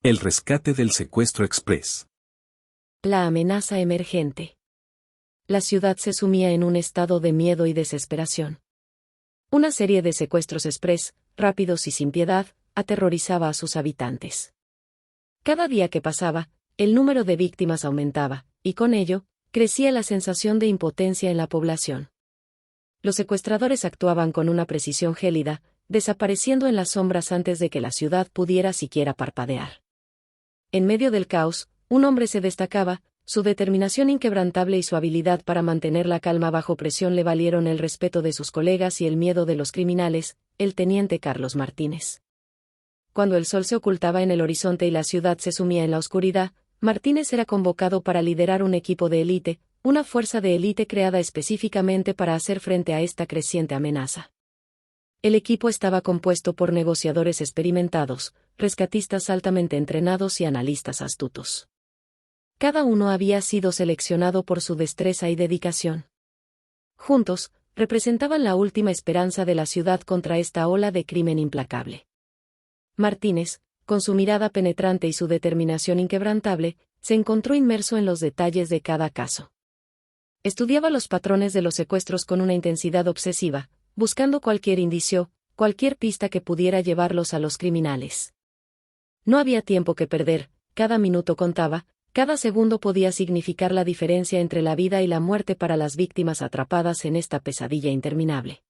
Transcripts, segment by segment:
El rescate del secuestro express. La amenaza emergente. La ciudad se sumía en un estado de miedo y desesperación. Una serie de secuestros express, rápidos y sin piedad, aterrorizaba a sus habitantes. Cada día que pasaba, el número de víctimas aumentaba, y con ello, crecía la sensación de impotencia en la población. Los secuestradores actuaban con una precisión gélida, desapareciendo en las sombras antes de que la ciudad pudiera siquiera parpadear. En medio del caos, un hombre se destacaba, su determinación inquebrantable y su habilidad para mantener la calma bajo presión le valieron el respeto de sus colegas y el miedo de los criminales, el teniente Carlos Martínez. Cuando el sol se ocultaba en el horizonte y la ciudad se sumía en la oscuridad, Martínez era convocado para liderar un equipo de élite, una fuerza de élite creada específicamente para hacer frente a esta creciente amenaza. El equipo estaba compuesto por negociadores experimentados, rescatistas altamente entrenados y analistas astutos. Cada uno había sido seleccionado por su destreza y dedicación. Juntos, representaban la última esperanza de la ciudad contra esta ola de crimen implacable. Martínez, con su mirada penetrante y su determinación inquebrantable, se encontró inmerso en los detalles de cada caso. Estudiaba los patrones de los secuestros con una intensidad obsesiva, buscando cualquier indicio, cualquier pista que pudiera llevarlos a los criminales. No había tiempo que perder, cada minuto contaba, cada segundo podía significar la diferencia entre la vida y la muerte para las víctimas atrapadas en esta pesadilla interminable.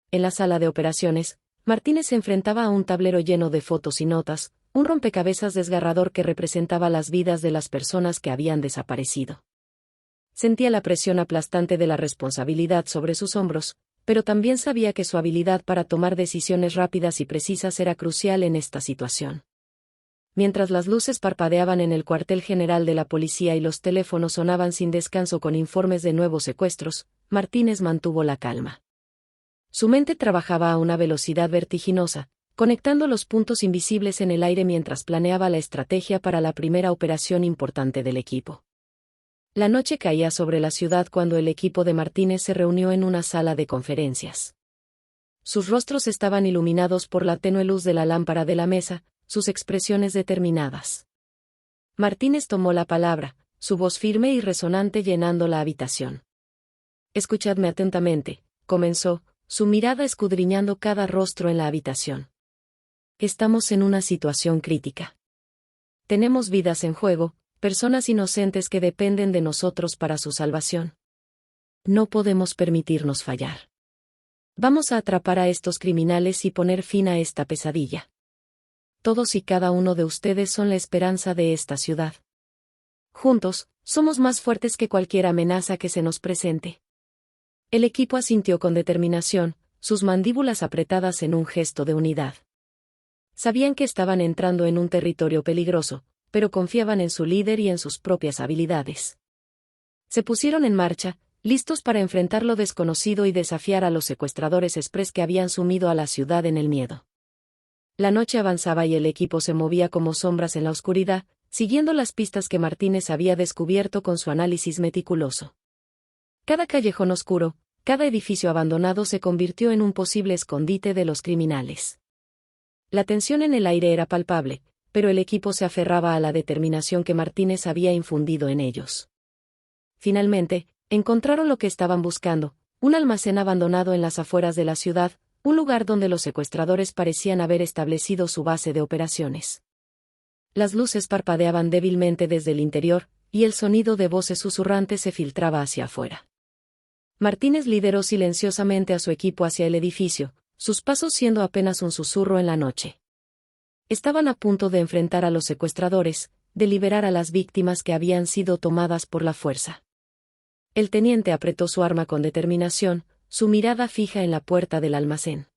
En la sala de operaciones, Martínez se enfrentaba a un tablero lleno de fotos y notas, un rompecabezas desgarrador que representaba las vidas de las personas que habían desaparecido. Sentía la presión aplastante de la responsabilidad sobre sus hombros, pero también sabía que su habilidad para tomar decisiones rápidas y precisas era crucial en esta situación. Mientras las luces parpadeaban en el cuartel general de la policía y los teléfonos sonaban sin descanso con informes de nuevos secuestros, Martínez mantuvo la calma. Su mente trabajaba a una velocidad vertiginosa, conectando los puntos invisibles en el aire mientras planeaba la estrategia para la primera operación importante del equipo. La noche caía sobre la ciudad cuando el equipo de Martínez se reunió en una sala de conferencias. Sus rostros estaban iluminados por la tenue luz de la lámpara de la mesa, sus expresiones determinadas. Martínez tomó la palabra, su voz firme y resonante llenando la habitación. «Escuchadme atentamente», comenzó, su mirada escudriñando cada rostro en la habitación. «Estamos en una situación crítica. Tenemos vidas en juego, personas inocentes que dependen de nosotros para su salvación. No podemos permitirnos fallar. Vamos a atrapar a estos criminales y poner fin a esta pesadilla. Todos y cada uno de ustedes son la esperanza de esta ciudad. Juntos, somos más fuertes que cualquier amenaza que se nos presente». El equipo asintió con determinación, sus mandíbulas apretadas en un gesto de unidad. Sabían que estaban entrando en un territorio peligroso, pero confiaban en su líder y en sus propias habilidades. Se pusieron en marcha, listos para enfrentar lo desconocido y desafiar a los secuestradores express que habían sumido a la ciudad en el miedo. La noche avanzaba y el equipo se movía como sombras en la oscuridad, siguiendo las pistas que Martínez había descubierto con su análisis meticuloso. Cada callejón oscuro, cada edificio abandonado se convirtió en un posible escondite de los criminales. La tensión en el aire era palpable, pero el equipo se aferraba a la determinación que Martínez había infundido en ellos. Finalmente, encontraron lo que estaban buscando, un almacén abandonado en las afueras de la ciudad, un lugar donde los secuestradores parecían haber establecido su base de operaciones. Las luces parpadeaban débilmente desde el interior, y el sonido de voces susurrantes se filtraba hacia afuera. Martínez lideró silenciosamente a su equipo hacia el edificio, sus pasos siendo apenas un susurro en la noche. Estaban a punto de enfrentar a los secuestradores, de liberar a las víctimas que habían sido tomadas por la fuerza. El teniente apretó su arma con determinación, su mirada fija en la puerta del almacén.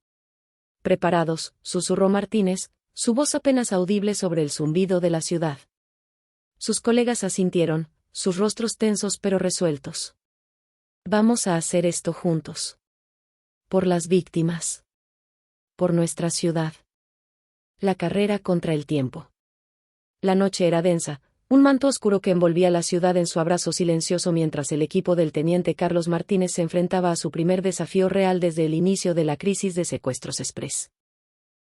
«Preparados», susurró Martínez, su voz apenas audible sobre el zumbido de la ciudad. Sus colegas asintieron, sus rostros tensos pero resueltos. «Vamos a hacer esto juntos. Por las víctimas. Por nuestra ciudad». La carrera contra el tiempo. La noche era densa, un manto oscuro que envolvía la ciudad en su abrazo silencioso mientras el equipo del teniente Carlos Martínez se enfrentaba a su primer desafío real desde el inicio de la crisis de secuestros express.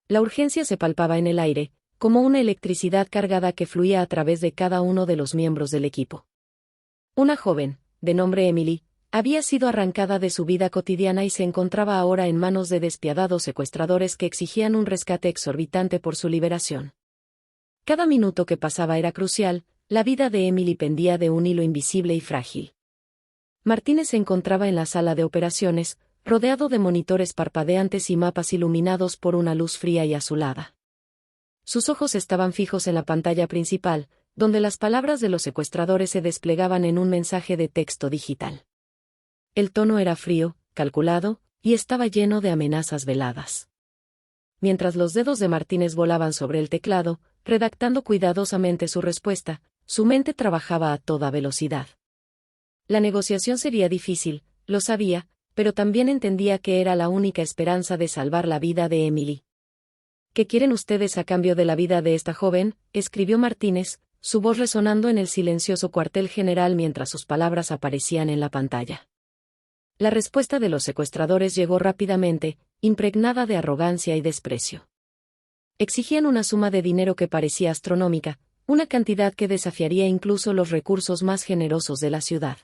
La urgencia se palpaba en el aire, como una electricidad cargada que fluía a través de cada uno de los miembros del equipo. Una joven, de nombre Emily, había sido arrancada de su vida cotidiana y se encontraba ahora en manos de despiadados secuestradores que exigían un rescate exorbitante por su liberación. Cada minuto que pasaba era crucial, la vida de Emily pendía de un hilo invisible y frágil. Martínez se encontraba en la sala de operaciones, rodeado de monitores parpadeantes y mapas iluminados por una luz fría y azulada. Sus ojos estaban fijos en la pantalla principal, donde las palabras de los secuestradores se desplegaban en un mensaje de texto digital. El tono era frío, calculado, y estaba lleno de amenazas veladas. Mientras los dedos de Martínez volaban sobre el teclado, redactando cuidadosamente su respuesta, su mente trabajaba a toda velocidad. La negociación sería difícil, lo sabía, pero también entendía que era la única esperanza de salvar la vida de Emily. ¿Qué quieren ustedes a cambio de la vida de esta joven?, escribió Martínez, su voz resonando en el silencioso cuartel general mientras sus palabras aparecían en la pantalla. La respuesta de los secuestradores llegó rápidamente, impregnada de arrogancia y desprecio. Exigían una suma de dinero que parecía astronómica, una cantidad que desafiaría incluso los recursos más generosos de la ciudad.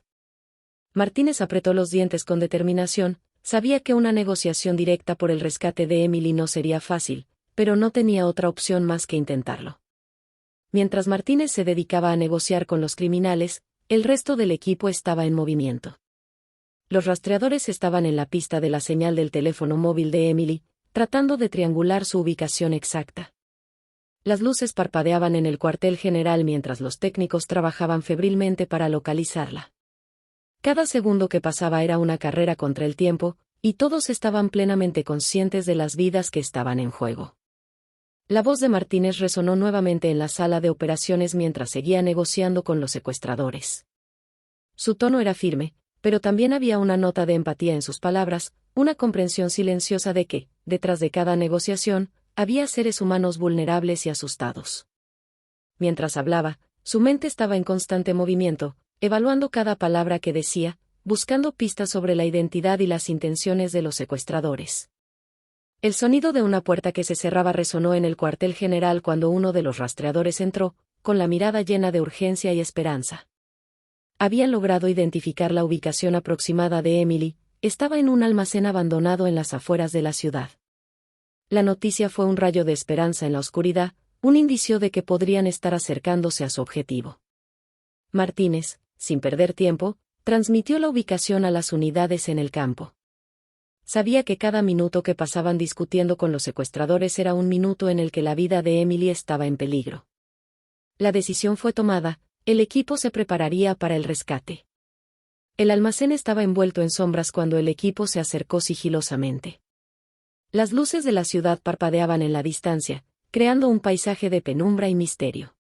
Martínez apretó los dientes con determinación, sabía que una negociación directa por el rescate de Emily no sería fácil, pero no tenía otra opción más que intentarlo. Mientras Martínez se dedicaba a negociar con los criminales, el resto del equipo estaba en movimiento. Los rastreadores estaban en la pista de la señal del teléfono móvil de Emily, tratando de triangular su ubicación exacta. Las luces parpadeaban en el cuartel general mientras los técnicos trabajaban febrilmente para localizarla. Cada segundo que pasaba era una carrera contra el tiempo, y todos estaban plenamente conscientes de las vidas que estaban en juego. La voz de Martínez resonó nuevamente en la sala de operaciones mientras seguía negociando con los secuestradores. Su tono era firme, pero también había una nota de empatía en sus palabras, una comprensión silenciosa de que, detrás de cada negociación, había seres humanos vulnerables y asustados. Mientras hablaba, su mente estaba en constante movimiento, evaluando cada palabra que decía, buscando pistas sobre la identidad y las intenciones de los secuestradores. El sonido de una puerta que se cerraba resonó en el cuartel general cuando uno de los rastreadores entró, con la mirada llena de urgencia y esperanza. Habían logrado identificar la ubicación aproximada de Emily, estaba en un almacén abandonado en las afueras de la ciudad. La noticia fue un rayo de esperanza en la oscuridad, un indicio de que podrían estar acercándose a su objetivo. Martínez, sin perder tiempo, transmitió la ubicación a las unidades en el campo. Sabía que cada minuto que pasaban discutiendo con los secuestradores era un minuto en el que la vida de Emily estaba en peligro. La decisión fue tomada, el equipo se prepararía para el rescate. El almacén estaba envuelto en sombras cuando el equipo se acercó sigilosamente. Las luces de la ciudad parpadeaban en la distancia, creando un paisaje de penumbra y misterio.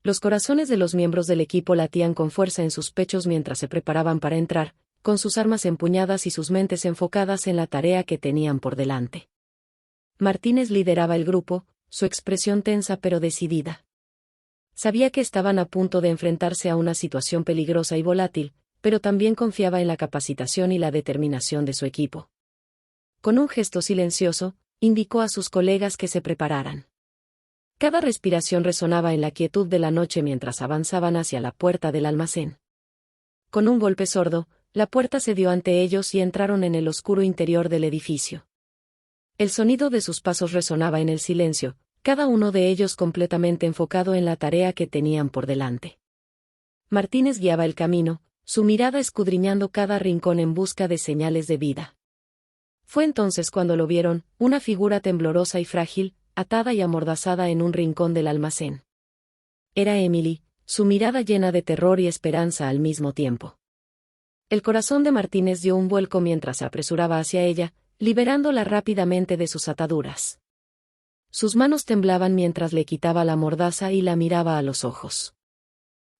Los corazones de los miembros del equipo latían con fuerza en sus pechos mientras se preparaban para entrar, con sus armas empuñadas y sus mentes enfocadas en la tarea que tenían por delante. Martínez lideraba el grupo, su expresión tensa pero decidida. Sabía que estaban a punto de enfrentarse a una situación peligrosa y volátil, pero también confiaba en la capacitación y la determinación de su equipo. Con un gesto silencioso, indicó a sus colegas que se prepararan. Cada respiración resonaba en la quietud de la noche mientras avanzaban hacia la puerta del almacén. Con un golpe sordo, la puerta se dio ante ellos y entraron en el oscuro interior del edificio. El sonido de sus pasos resonaba en el silencio, cada uno de ellos completamente enfocado en la tarea que tenían por delante. Martínez guiaba el camino, su mirada escudriñando cada rincón en busca de señales de vida. Fue entonces cuando lo vieron, una figura temblorosa y frágil, atada y amordazada en un rincón del almacén. Era Emily, su mirada llena de terror y esperanza al mismo tiempo. El corazón de Martínez dio un vuelco mientras se apresuraba hacia ella, liberándola rápidamente de sus ataduras. Sus manos temblaban mientras le quitaba la mordaza y la miraba a los ojos.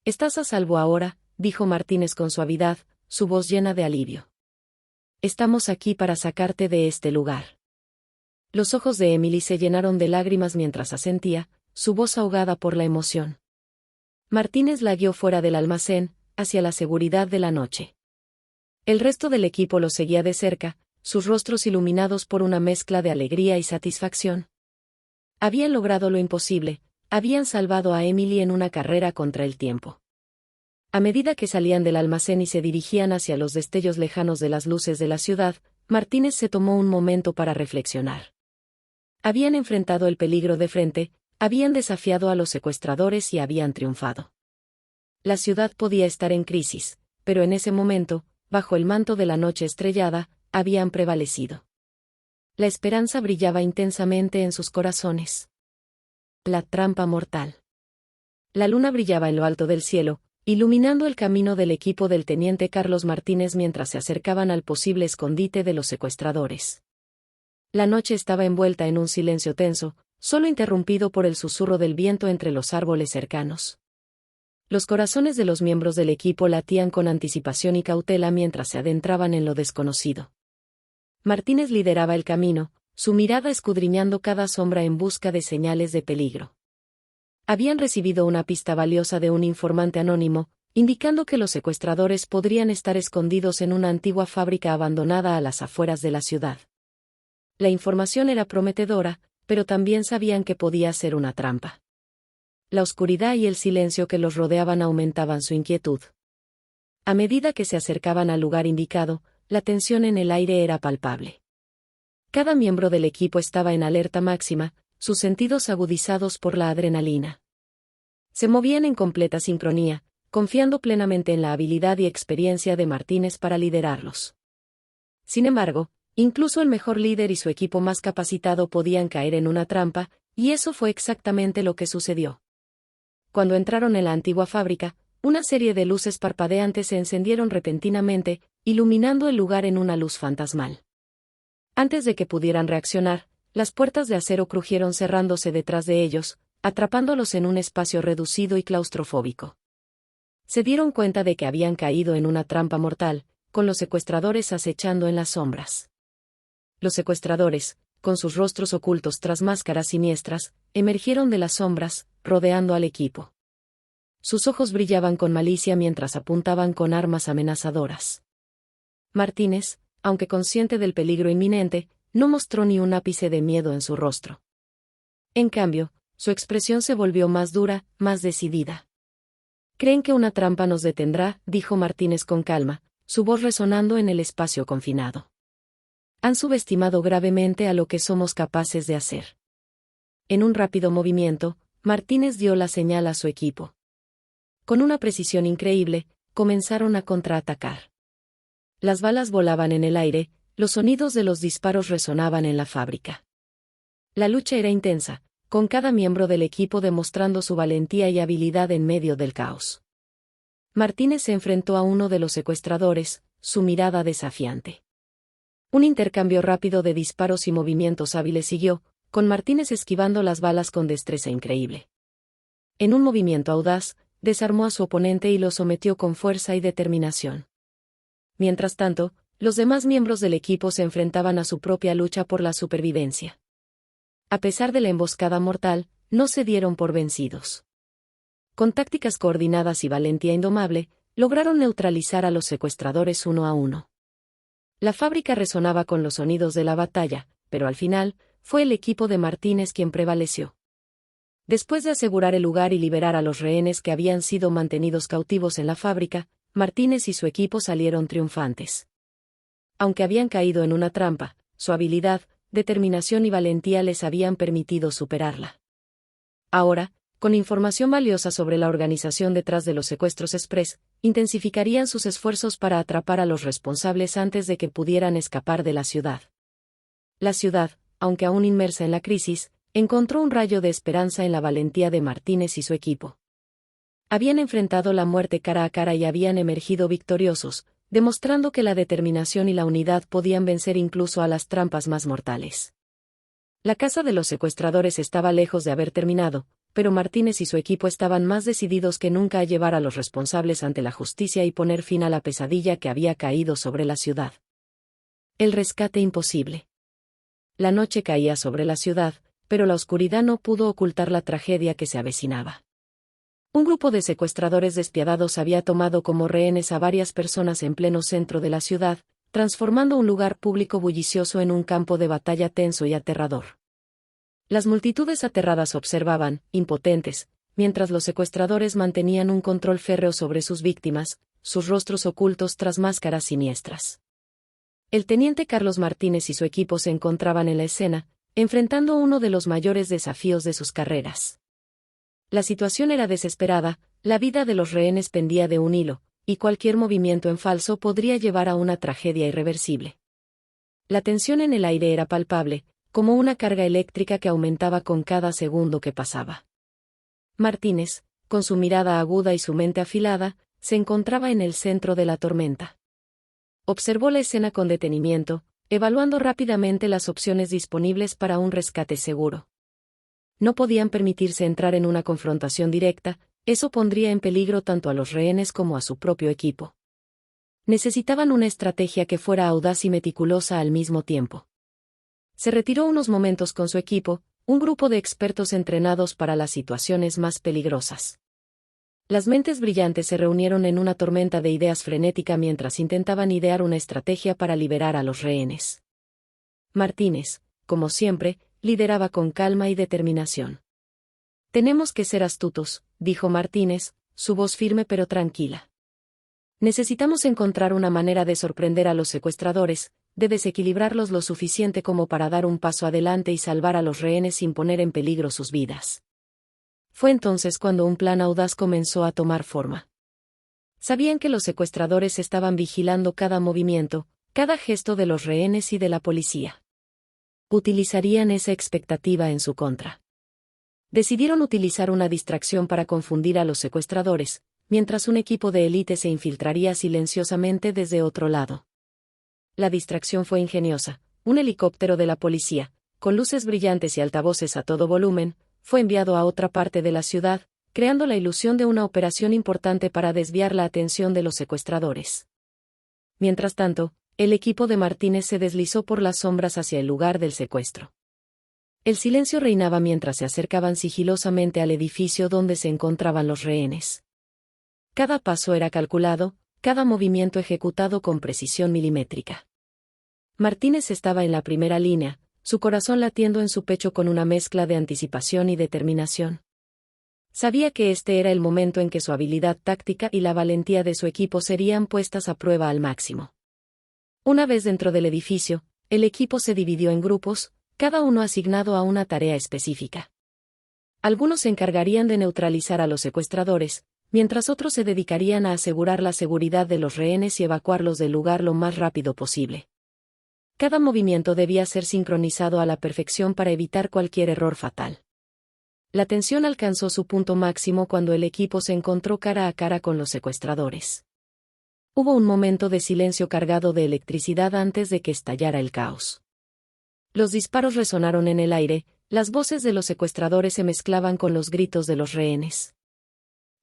«Estás a salvo ahora», dijo Martínez con suavidad, su voz llena de alivio. «Estamos aquí para sacarte de este lugar». Los ojos de Emily se llenaron de lágrimas mientras asentía, su voz ahogada por la emoción. Martínez la guió fuera del almacén, hacia la seguridad de la noche. El resto del equipo lo seguía de cerca, sus rostros iluminados por una mezcla de alegría y satisfacción. Habían logrado lo imposible, habían salvado a Emily en una carrera contra el tiempo. A medida que salían del almacén y se dirigían hacia los destellos lejanos de las luces de la ciudad, Martínez se tomó un momento para reflexionar. Habían enfrentado el peligro de frente, habían desafiado a los secuestradores y habían triunfado. La ciudad podía estar en crisis, pero en ese momento, bajo el manto de la noche estrellada, habían prevalecido. La esperanza brillaba intensamente en sus corazones. La trampa mortal. La luna brillaba en lo alto del cielo, iluminando el camino del equipo del teniente Carlos Martínez mientras se acercaban al posible escondite de los secuestradores. La noche estaba envuelta en un silencio tenso, solo interrumpido por el susurro del viento entre los árboles cercanos. Los corazones de los miembros del equipo latían con anticipación y cautela mientras se adentraban en lo desconocido. Martínez lideraba el camino, su mirada escudriñando cada sombra en busca de señales de peligro. Habían recibido una pista valiosa de un informante anónimo, indicando que los secuestradores podrían estar escondidos en una antigua fábrica abandonada a las afueras de la ciudad. La información era prometedora, pero también sabían que podía ser una trampa. La oscuridad y el silencio que los rodeaban aumentaban su inquietud. A medida que se acercaban al lugar indicado, la tensión en el aire era palpable. Cada miembro del equipo estaba en alerta máxima, sus sentidos agudizados por la adrenalina. Se movían en completa sincronía, confiando plenamente en la habilidad y experiencia de Martínez para liderarlos. Sin embargo, incluso el mejor líder y su equipo más capacitado podían caer en una trampa, y eso fue exactamente lo que sucedió. Cuando entraron en la antigua fábrica, una serie de luces parpadeantes se encendieron repentinamente, iluminando el lugar en una luz fantasmal. Antes de que pudieran reaccionar, las puertas de acero crujieron cerrándose detrás de ellos, atrapándolos en un espacio reducido y claustrofóbico. Se dieron cuenta de que habían caído en una trampa mortal, con los secuestradores acechando en las sombras. Los secuestradores, con sus rostros ocultos tras máscaras siniestras, emergieron de las sombras, rodeando al equipo. Sus ojos brillaban con malicia mientras apuntaban con armas amenazadoras. Martínez, aunque consciente del peligro inminente, no mostró ni un ápice de miedo en su rostro. En cambio, su expresión se volvió más dura, más decidida. «Creen que una trampa nos detendrá», dijo Martínez con calma, su voz resonando en el espacio confinado. «Han subestimado gravemente a lo que somos capaces de hacer». En un rápido movimiento, Martínez dio la señal a su equipo. Con una precisión increíble, comenzaron a contraatacar. Las balas volaban en el aire, los sonidos de los disparos resonaban en la fábrica. La lucha era intensa, con cada miembro del equipo demostrando su valentía y habilidad en medio del caos. Martínez se enfrentó a uno de los secuestradores, su mirada desafiante. Un intercambio rápido de disparos y movimientos hábiles siguió, con Martínez esquivando las balas con destreza increíble. En un movimiento audaz, desarmó a su oponente y lo sometió con fuerza y determinación. Mientras tanto, los demás miembros del equipo se enfrentaban a su propia lucha por la supervivencia. A pesar de la emboscada mortal, no se dieron por vencidos. Con tácticas coordinadas y valentía indomable, lograron neutralizar a los secuestradores uno a uno. La fábrica resonaba con los sonidos de la batalla, pero al final, fue el equipo de Martínez quien prevaleció. Después de asegurar el lugar y liberar a los rehenes que habían sido mantenidos cautivos en la fábrica, Martínez y su equipo salieron triunfantes. Aunque habían caído en una trampa, su habilidad, determinación y valentía les habían permitido superarla. Ahora, con información valiosa sobre la organización detrás de los secuestros express, intensificarían sus esfuerzos para atrapar a los responsables antes de que pudieran escapar de la ciudad. La ciudad, aunque aún inmersa en la crisis, encontró un rayo de esperanza en la valentía de Martínez y su equipo. Habían enfrentado la muerte cara a cara y habían emergido victoriosos, demostrando que la determinación y la unidad podían vencer incluso a las trampas más mortales. La caza de los secuestradores estaba lejos de haber terminado, pero Martínez y su equipo estaban más decididos que nunca a llevar a los responsables ante la justicia y poner fin a la pesadilla que había caído sobre la ciudad. El rescate imposible. La noche caía sobre la ciudad, pero la oscuridad no pudo ocultar la tragedia que se avecinaba. Un grupo de secuestradores despiadados había tomado como rehenes a varias personas en pleno centro de la ciudad, transformando un lugar público bullicioso en un campo de batalla tenso y aterrador. Las multitudes aterradas observaban, impotentes, mientras los secuestradores mantenían un control férreo sobre sus víctimas, sus rostros ocultos tras máscaras siniestras. El teniente Carlos Martínez y su equipo se encontraban en la escena, enfrentando uno de los mayores desafíos de sus carreras. La situación era desesperada, la vida de los rehenes pendía de un hilo, y cualquier movimiento en falso podría llevar a una tragedia irreversible. La tensión en el aire era palpable, como una carga eléctrica que aumentaba con cada segundo que pasaba. Martínez, con su mirada aguda y su mente afilada, se encontraba en el centro de la tormenta. Observó la escena con detenimiento, evaluando rápidamente las opciones disponibles para un rescate seguro. No podían permitirse entrar en una confrontación directa, eso pondría en peligro tanto a los rehenes como a su propio equipo. Necesitaban una estrategia que fuera audaz y meticulosa al mismo tiempo. Se retiró unos momentos con su equipo, un grupo de expertos entrenados para las situaciones más peligrosas. Las mentes brillantes se reunieron en una tormenta de ideas frenética mientras intentaban idear una estrategia para liberar a los rehenes. Martínez, como siempre, lideraba con calma y determinación. «Tenemos que ser astutos», dijo Martínez, su voz firme pero tranquila. «Necesitamos encontrar una manera de sorprender a los secuestradores, de desequilibrarlos lo suficiente como para dar un paso adelante y salvar a los rehenes sin poner en peligro sus vidas». Fue entonces cuando un plan audaz comenzó a tomar forma. Sabían que los secuestradores estaban vigilando cada movimiento, cada gesto de los rehenes y de la policía. Utilizarían esa expectativa en su contra. Decidieron utilizar una distracción para confundir a los secuestradores, mientras un equipo de élite se infiltraría silenciosamente desde otro lado. La distracción fue ingeniosa. Un helicóptero de la policía, con luces brillantes y altavoces a todo volumen, fue enviado a otra parte de la ciudad, creando la ilusión de una operación importante para desviar la atención de los secuestradores. Mientras tanto, el equipo de Martínez se deslizó por las sombras hacia el lugar del secuestro. El silencio reinaba mientras se acercaban sigilosamente al edificio donde se encontraban los rehenes. Cada paso era calculado, cada movimiento ejecutado con precisión milimétrica. Martínez estaba en la primera línea, su corazón latiendo en su pecho con una mezcla de anticipación y determinación. Sabía que este era el momento en que su habilidad táctica y la valentía de su equipo serían puestas a prueba al máximo. Una vez dentro del edificio, el equipo se dividió en grupos, cada uno asignado a una tarea específica. Algunos se encargarían de neutralizar a los secuestradores, mientras otros se dedicarían a asegurar la seguridad de los rehenes y evacuarlos del lugar lo más rápido posible. Cada movimiento debía ser sincronizado a la perfección para evitar cualquier error fatal. La tensión alcanzó su punto máximo cuando el equipo se encontró cara a cara con los secuestradores. Hubo un momento de silencio cargado de electricidad antes de que estallara el caos. Los disparos resonaron en el aire, las voces de los secuestradores se mezclaban con los gritos de los rehenes.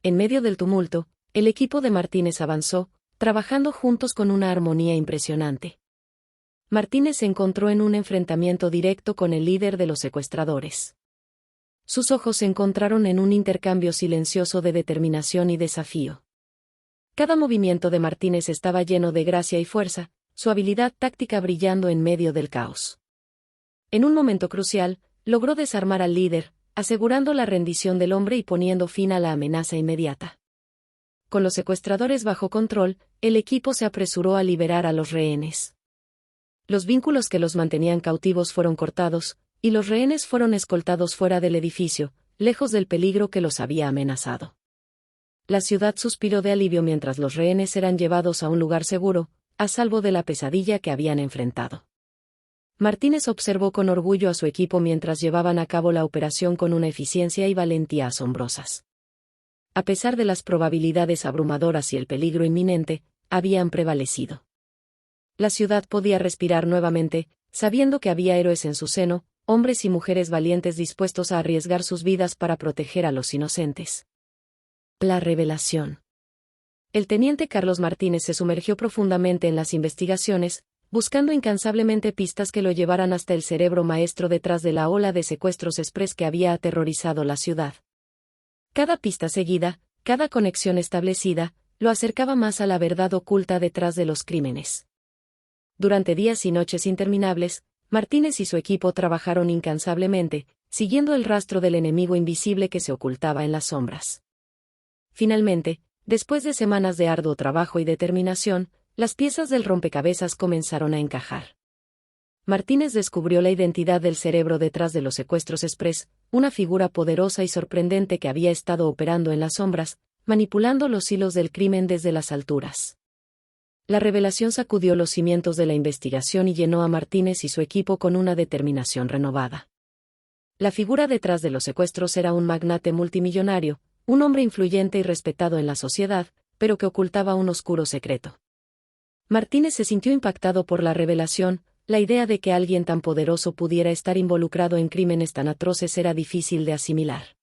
En medio del tumulto, el equipo de Martínez avanzó, trabajando juntos con una armonía impresionante. Martínez se encontró en un enfrentamiento directo con el líder de los secuestradores. Sus ojos se encontraron en un intercambio silencioso de determinación y desafío. Cada movimiento de Martínez estaba lleno de gracia y fuerza, su habilidad táctica brillando en medio del caos. En un momento crucial, logró desarmar al líder, asegurando la rendición del hombre y poniendo fin a la amenaza inmediata. Con los secuestradores bajo control, el equipo se apresuró a liberar a los rehenes. Los vínculos que los mantenían cautivos fueron cortados, y los rehenes fueron escoltados fuera del edificio, lejos del peligro que los había amenazado. La ciudad suspiró de alivio mientras los rehenes eran llevados a un lugar seguro, a salvo de la pesadilla que habían enfrentado. Martínez observó con orgullo a su equipo mientras llevaban a cabo la operación con una eficiencia y valentía asombrosas. A pesar de las probabilidades abrumadoras y el peligro inminente, habían prevalecido. La ciudad podía respirar nuevamente, sabiendo que había héroes en su seno, hombres y mujeres valientes dispuestos a arriesgar sus vidas para proteger a los inocentes. La revelación. El teniente Carlos Martínez se sumergió profundamente en las investigaciones, buscando incansablemente pistas que lo llevaran hasta el cerebro maestro detrás de la ola de secuestros express que había aterrorizado la ciudad. Cada pista seguida, cada conexión establecida, lo acercaba más a la verdad oculta detrás de los crímenes. Durante días y noches interminables, Martínez y su equipo trabajaron incansablemente, siguiendo el rastro del enemigo invisible que se ocultaba en las sombras. Finalmente, después de semanas de arduo trabajo y determinación, las piezas del rompecabezas comenzaron a encajar. Martínez descubrió la identidad del cerebro detrás de los secuestros express, una figura poderosa y sorprendente que había estado operando en las sombras, manipulando los hilos del crimen desde las alturas. La revelación sacudió los cimientos de la investigación y llenó a Martínez y su equipo con una determinación renovada. La figura detrás de los secuestros era un magnate multimillonario, un hombre influyente y respetado en la sociedad, pero que ocultaba un oscuro secreto. Martínez se sintió impactado por la revelación. La idea de que alguien tan poderoso pudiera estar involucrado en crímenes tan atroces era difícil de asimilar.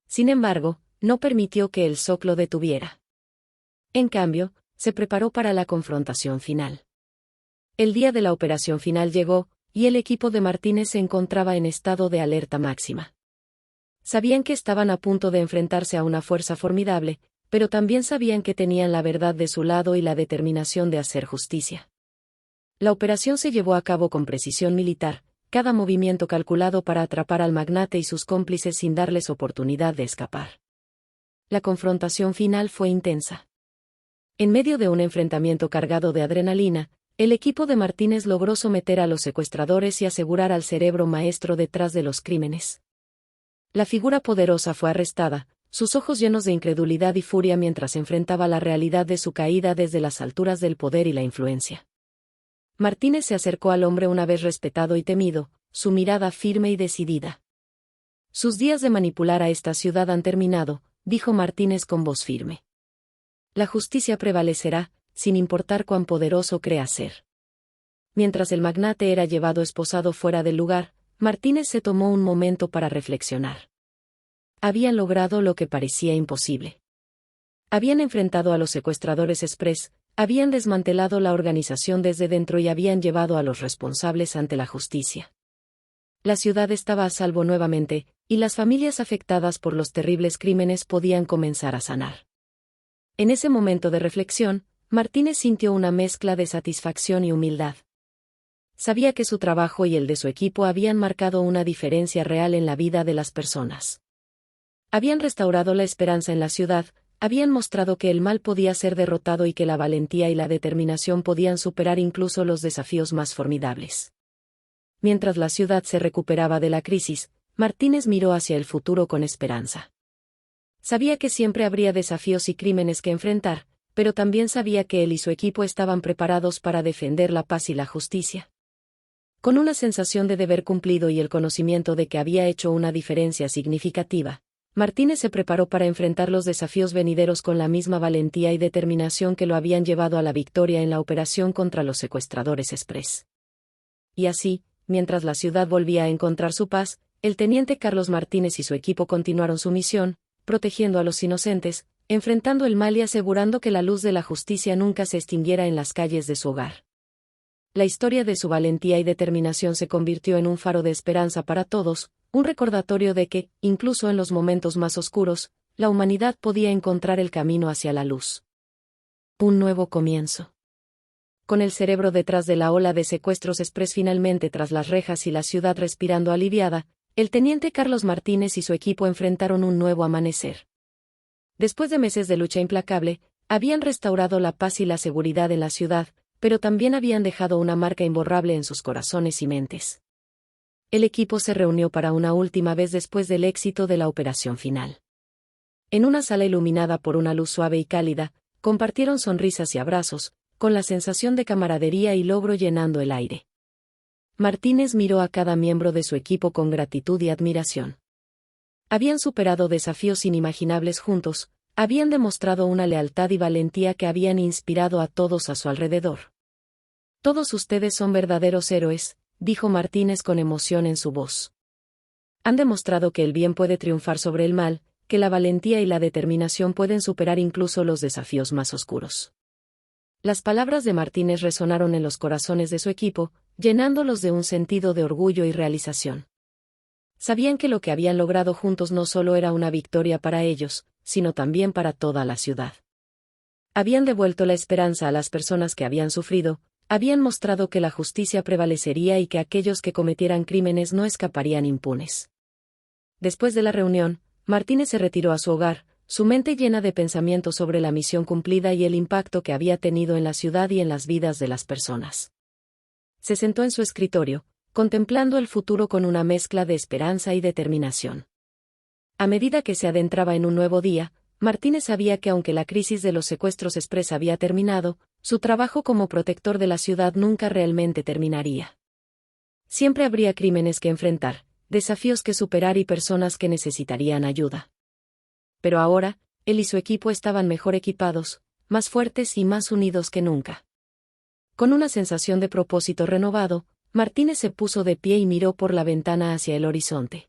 Sin embargo, no permitió que el shock lo detuviera. En cambio, se preparó para la confrontación final. El día de la operación final llegó, y el equipo de Martínez se encontraba en estado de alerta máxima. Sabían que estaban a punto de enfrentarse a una fuerza formidable, pero también sabían que tenían la verdad de su lado y la determinación de hacer justicia. La operación se llevó a cabo con precisión militar, cada movimiento calculado para atrapar al magnate y sus cómplices sin darles oportunidad de escapar. La confrontación final fue intensa. En medio de un enfrentamiento cargado de adrenalina, el equipo de Martínez logró someter a los secuestradores y asegurar al cerebro maestro detrás de los crímenes. La figura poderosa fue arrestada, sus ojos llenos de incredulidad y furia mientras enfrentaba la realidad de su caída desde las alturas del poder y la influencia. Martínez se acercó al hombre una vez respetado y temido, su mirada firme y decidida. Sus días de manipular a esta ciudad han terminado, dijo Martínez con voz firme. La justicia prevalecerá, sin importar cuán poderoso crea ser. Mientras el magnate era llevado esposado fuera del lugar, Martínez se tomó un momento para reflexionar. Habían logrado lo que parecía imposible. Habían enfrentado a los secuestradores express, habían desmantelado la organización desde dentro y habían llevado a los responsables ante la justicia. La ciudad estaba a salvo nuevamente, y las familias afectadas por los terribles crímenes podían comenzar a sanar. En ese momento de reflexión, Martínez sintió una mezcla de satisfacción y humildad. Sabía que su trabajo y el de su equipo habían marcado una diferencia real en la vida de las personas. Habían restaurado la esperanza en la ciudad, habían mostrado que el mal podía ser derrotado y que la valentía y la determinación podían superar incluso los desafíos más formidables. Mientras la ciudad se recuperaba de la crisis, Martínez miró hacia el futuro con esperanza. Sabía que siempre habría desafíos y crímenes que enfrentar, pero también sabía que él y su equipo estaban preparados para defender la paz y la justicia. Con una sensación de deber cumplido y el conocimiento de que había hecho una diferencia significativa, Martínez se preparó para enfrentar los desafíos venideros con la misma valentía y determinación que lo habían llevado a la victoria en la operación contra los secuestradores express. Y así, mientras la ciudad volvía a encontrar su paz, el teniente Carlos Martínez y su equipo continuaron su misión, protegiendo a los inocentes, enfrentando el mal y asegurando que la luz de la justicia nunca se extinguiera en las calles de su hogar. La historia de su valentía y determinación se convirtió en un faro de esperanza para todos, un recordatorio de que, incluso en los momentos más oscuros, la humanidad podía encontrar el camino hacia la luz. Un nuevo comienzo. Con el cerebro detrás de la ola de secuestros express finalmente tras las rejas y la ciudad respirando aliviada, el teniente Carlos Martínez y su equipo enfrentaron un nuevo amanecer. Después de meses de lucha implacable, habían restaurado la paz y la seguridad en la ciudad, pero también habían dejado una marca imborrable en sus corazones y mentes. El equipo se reunió para una última vez después del éxito de la operación final. En una sala iluminada por una luz suave y cálida, compartieron sonrisas y abrazos, con la sensación de camaradería y logro llenando el aire. Martínez miró a cada miembro de su equipo con gratitud y admiración. Habían superado desafíos inimaginables juntos, habían demostrado una lealtad y valentía que habían inspirado a todos a su alrededor. Todos ustedes son verdaderos héroes, dijo Martínez con emoción en su voz. Han demostrado que el bien puede triunfar sobre el mal, que la valentía y la determinación pueden superar incluso los desafíos más oscuros. Las palabras de Martínez resonaron en los corazones de su equipo, llenándolos de un sentido de orgullo y realización. Sabían que lo que habían logrado juntos no solo era una victoria para ellos, sino también para toda la ciudad. Habían devuelto la esperanza a las personas que habían sufrido, habían mostrado que la justicia prevalecería y que aquellos que cometieran crímenes no escaparían impunes. Después de la reunión, Martínez se retiró a su hogar, su mente llena de pensamientos sobre la misión cumplida y el impacto que había tenido en la ciudad y en las vidas de las personas. Se sentó en su escritorio, contemplando el futuro con una mezcla de esperanza y determinación. A medida que se adentraba en un nuevo día, Martínez sabía que aunque la crisis de los secuestros express había terminado, su trabajo como protector de la ciudad nunca realmente terminaría. Siempre habría crímenes que enfrentar, desafíos que superar y personas que necesitarían ayuda. Pero ahora, él y su equipo estaban mejor equipados, más fuertes y más unidos que nunca. Con una sensación de propósito renovado, Martínez se puso de pie y miró por la ventana hacia el horizonte.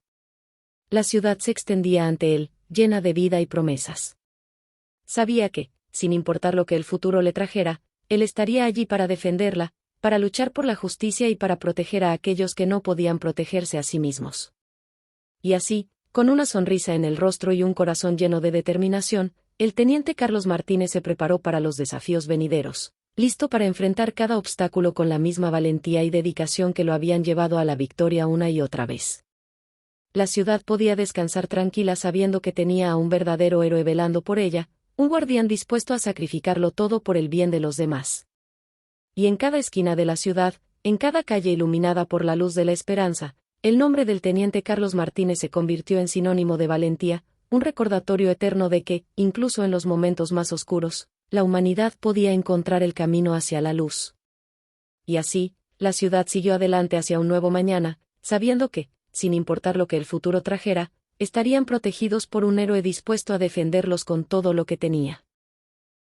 La ciudad se extendía ante él, llena de vida y promesas. Sabía que, sin importar lo que el futuro le trajera, él estaría allí para defenderla, para luchar por la justicia y para proteger a aquellos que no podían protegerse a sí mismos. Y así, con una sonrisa en el rostro y un corazón lleno de determinación, el teniente Carlos Martínez se preparó para los desafíos venideros, listo para enfrentar cada obstáculo con la misma valentía y dedicación que lo habían llevado a la victoria una y otra vez. La ciudad podía descansar tranquila sabiendo que tenía a un verdadero héroe velando por ella, un guardián dispuesto a sacrificarlo todo por el bien de los demás. Y en cada esquina de la ciudad, en cada calle iluminada por la luz de la esperanza, el nombre del teniente Carlos Martínez se convirtió en sinónimo de valentía, un recordatorio eterno de que, incluso en los momentos más oscuros, la humanidad podía encontrar el camino hacia la luz. Y así, la ciudad siguió adelante hacia un nuevo mañana, sabiendo que, sin importar lo que el futuro trajera, estarían protegidos por un héroe dispuesto a defenderlos con todo lo que tenía.